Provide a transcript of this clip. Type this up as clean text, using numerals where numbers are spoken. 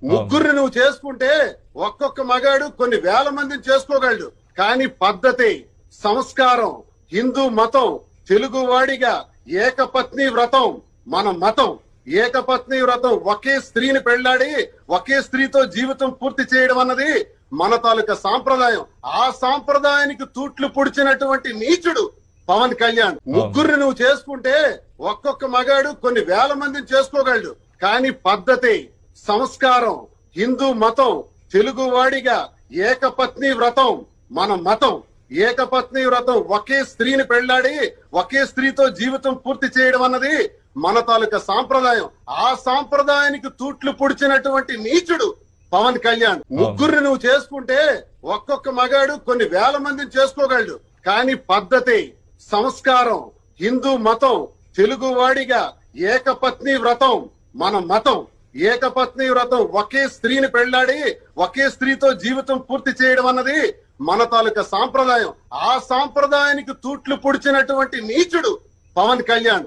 ముగ్గురిని నువ్వు చేసుకుంటే ఒక్కొక్క మగాడు కొన్ని వేల మందిని చేసుకోగలడు. కానీ పద్ధతి, సంస్కారం, హిందూ మతం, తెలుగు వాడిగా ఏకపత్ని వ్రతం మన మతం. ఏకపత్ని వ్రతం, ఒకే స్త్రీని పెళ్లాడి ఒకే స్త్రీతో జీవితం పూర్తి చేయడం అన్నది మన తాలూకా సాంప్రదాయం. ఆ సాంప్రదాయానికి తూట్లు పొడిచినటువంటి నీచుడు పవన్ కళ్యాణ్. ముగ్గురిని నువ్వు చేసుకుంటే ఒక్కొక్క మగాడు కొన్ని వేల మందిని చేసుకోగలడు. కానీ పద్ధతి, సంస్కారం, హిందూ మతం, తెలుగు వాడిగా ఏకపత్ని వ్రతం మన మతం. ఏకపత్ని వ్రతం, ఒకే స్త్రీని పెళ్లాడి ఒకే స్త్రీతో జీవితం పూర్తి చేయడం అన్నది మన తాలూకా సాంప్రదాయం. ఆ సాంప్రదాయానికి తూట్లు పొడిచినటువంటి నీచుడు పవన్ కళ్యాణ్. ముగ్గురిని నువ్వు చేసుకుంటే ఒక్కొక్క మగాడు కొన్ని వేల మందిని చేసుకోగలడు. కానీ పద్ధతి, సంస్కారం, హిందూ మతం, తెలుగు వాడిగా ఏకపత్ని వ్రతం మన మతం. ఏకపత్ని వ్రతం, ఒకే స్త్రీని పెళ్లాడి ఒకే స్త్రీతో జీవితం పూర్తి చేయడం అన్నది మన తాలూకా సాంప్రదాయం. ఆ సాంప్రదాయానికి తూట్లు పొడిచినటువంటి నీచుడు పవన్ కళ్యాణ్.